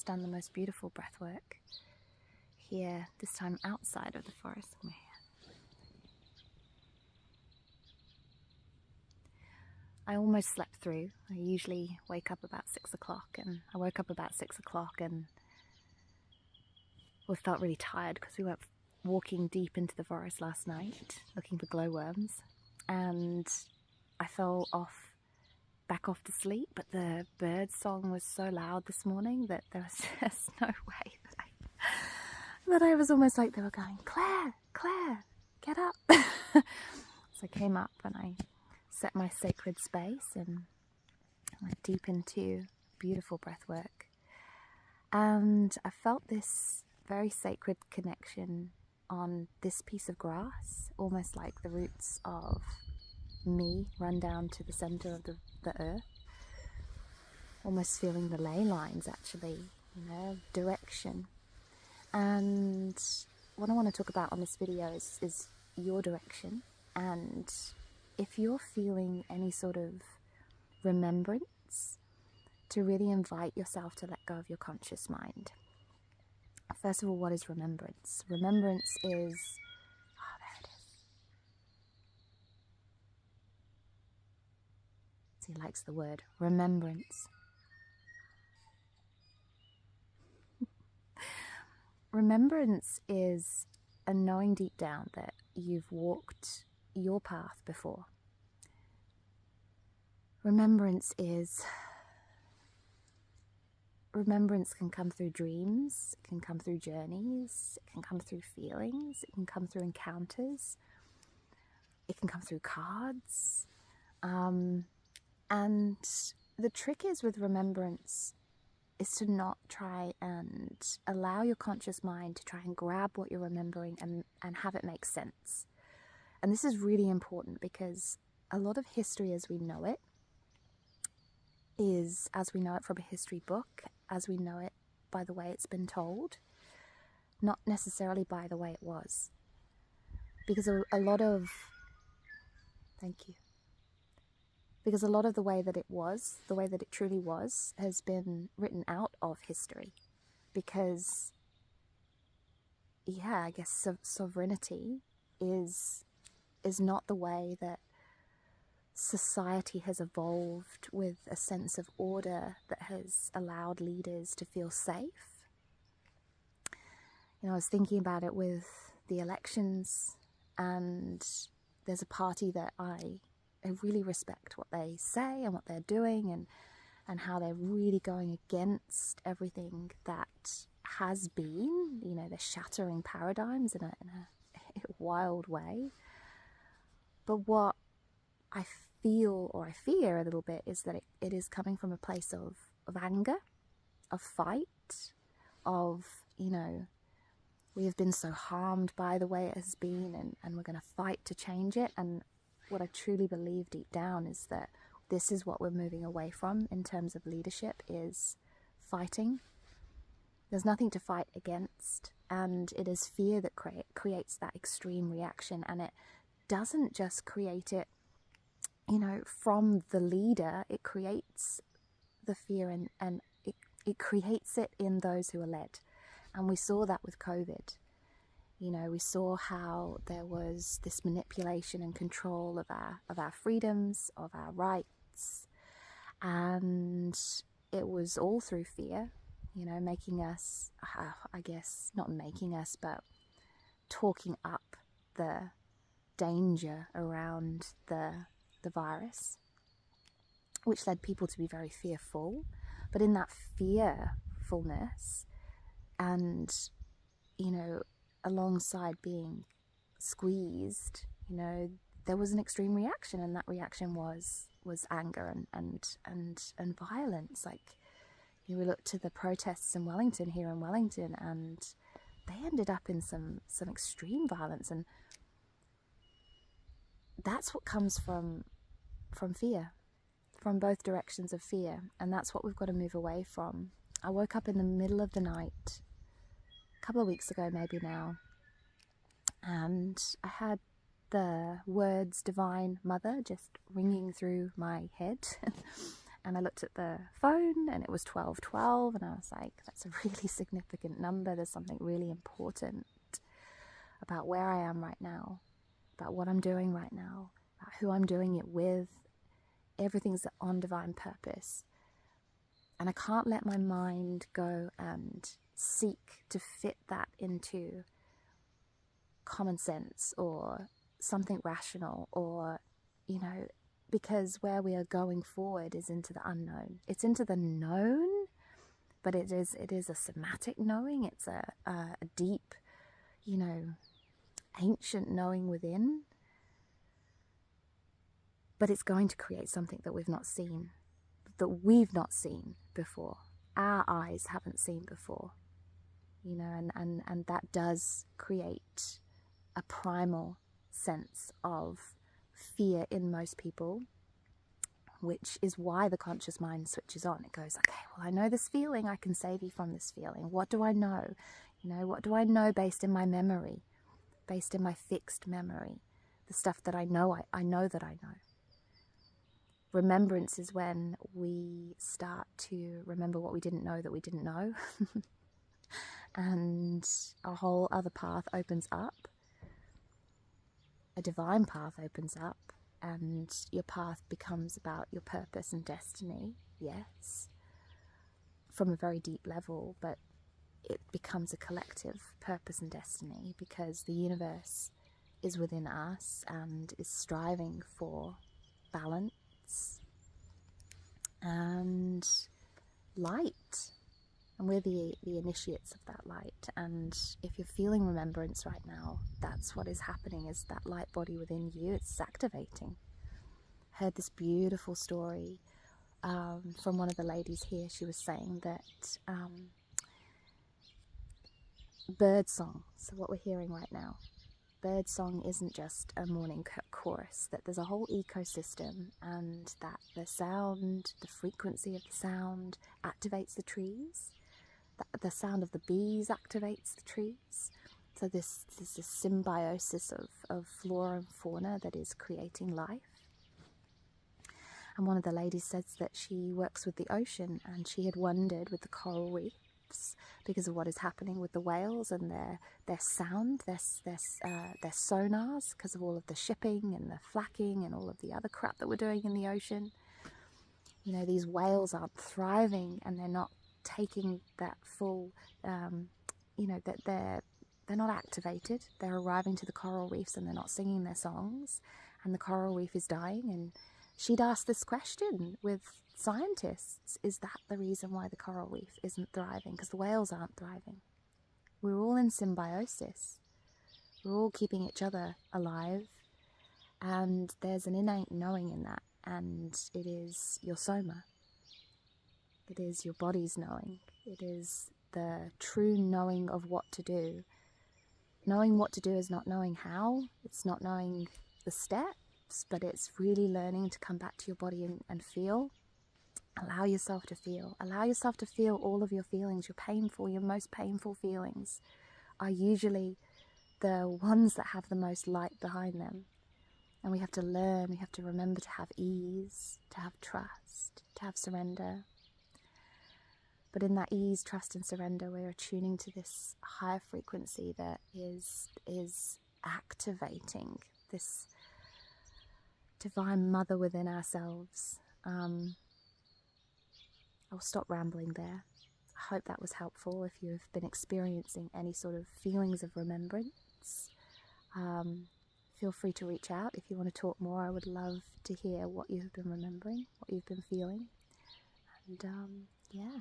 just done the most beautiful breath work here, this time outside of the forest. I almost slept through. I usually wake up about 6 o'clock, and I woke up about 6 o'clock and we felt really tired because we went walking deep into the forest last night looking for glowworms, and I fell back off to sleep, but the bird song was so loud this morning that there was just no way that I was almost like they were going, Claire, Claire, get up. So I came up and I set my sacred space and went deep into beautiful breath work. And I felt this very sacred connection on this piece of grass, almost like the roots of me run down to the center of the earth, almost feeling the ley lines actually, direction. And what I want to talk about on this video is your direction, and if you're feeling any sort of remembrance, to really invite yourself to let go of your conscious mind. First of all, what is remembrance? Remembrance is, there it is. So he likes the word remembrance. Remembrance is a knowing deep down that you've walked your path before. Remembrance can come through dreams, it can come through journeys, it can come through feelings, it can come through encounters, it can come through cards. And the trick is with remembrance is to not try and allow your conscious mind to try and grab what you're remembering and have it make sense. And this is really important because a lot of history as we know it is as we know it from a history book, as we know it by the way it's been told, not necessarily by the way it was. Because a lot of the way that it was, the way that it truly was, has been written out of history. Because, I guess sovereignty is not the way that society has evolved, with a sense of order that has allowed leaders to feel safe. I was thinking about it with the elections, and there's a party that I really respect what they say and what they're doing, and how they're really going against everything that has been. They're shattering paradigms in a wild way. But what I feel, or I fear a little bit, is that it is coming from a place of anger, of fight, of, we have been so harmed by the way it has been, and we're going to fight to change it. And what I truly believe deep down is that this is what we're moving away from in terms of leadership, is fighting. There's nothing to fight against, and it is fear that creates that extreme reaction. And it doesn't just create it, from the leader. It creates the fear, and it creates it in those who are led. And we saw that with COVID. We saw how there was this manipulation and control of our freedoms, of our rights, and it was all through fear, making us, I guess, not making us, but talking up the danger around the virus, which led people to be very fearful. But in that fearfulness, and alongside being squeezed, there was an extreme reaction, and that reaction was anger and violence. Like, we looked to the protests in Wellington, and they ended up in some extreme violence, and that's what comes from fear, from both directions of fear, and that's what we've got to move away from. I woke up in the middle of the night a couple of weeks ago, maybe now, and I had the words Divine Mother just ringing through my head And I looked at the phone and it was 12:12, and I was like, that's a really significant number. There's something really important about where I am right now, about what I'm doing right now, about who I'm doing it with. Everything's on divine purpose. And I can't let my mind go and seek to fit that into common sense or something rational, or, you know, because where we are going forward is into the unknown. It's into the known, but it is a somatic knowing. It's a deep, you know, ancient knowing within. But it's going to create something that we've not seen before. Our eyes haven't seen before, you know, and that does create a primal sense of fear in most people, which is why the conscious mind switches on. It goes, okay, well, I know this feeling, I can save you from this feeling. What do I know? You know, what do I know based in my memory, based in my fixed memory, the stuff that I know I know that I know. Remembrance is when we start to remember what we didn't know that we didn't know. And a whole other path opens up. A divine path opens up, and your path becomes about your purpose and destiny, yes, from a very deep level, but it becomes a collective purpose and destiny because the universe is within us and is striving for balance and light. And we're the initiates of that light. And if you're feeling remembrance right now, that's what is happening, is that light body within you, it's activating. I heard this beautiful story from one of the ladies here. She was saying that bird song, so what we're hearing right now, bird song isn't just a morning chorus, that there's a whole ecosystem, and that the sound, the frequency of the sound activates the trees. The sound of the bees activates the trees. So this is a symbiosis of flora and fauna that is creating life. And one of the ladies says that she works with the ocean, and she had wondered with the coral reefs, because of what is happening with the whales and their sound, their sonars, because of all of the shipping and the flacking and all of the other crap that we're doing in the ocean. You know, these whales aren't thriving, and they're not taking that full, you know, that they're not activated. They're arriving to the coral reefs and they're not singing their songs, and the coral reef is dying. And she'd asked this question with scientists: is that the reason why the coral reef isn't thriving? Because the whales aren't thriving. We're all in symbiosis. We're all keeping each other alive, and there's an innate knowing in that, and it is your soma. It is your body's knowing. It is the true knowing of what to do. Knowing what to do is not knowing how. It's not knowing the steps, but it's really learning to come back to your body and feel. Allow yourself to feel. Allow yourself to feel all of your feelings. Your most painful feelings are usually the ones that have the most light behind them. And we have to learn, we have to remember to have ease, to have trust, to have surrender. But in that ease, trust and surrender, we're attuning to this higher frequency that is activating this divine mother within ourselves. I'll stop rambling there. I hope that was helpful. If you've been experiencing any sort of feelings of remembrance, feel free to reach out. If you want to talk more, I would love to hear what you've been remembering, what you've been feeling. And yeah.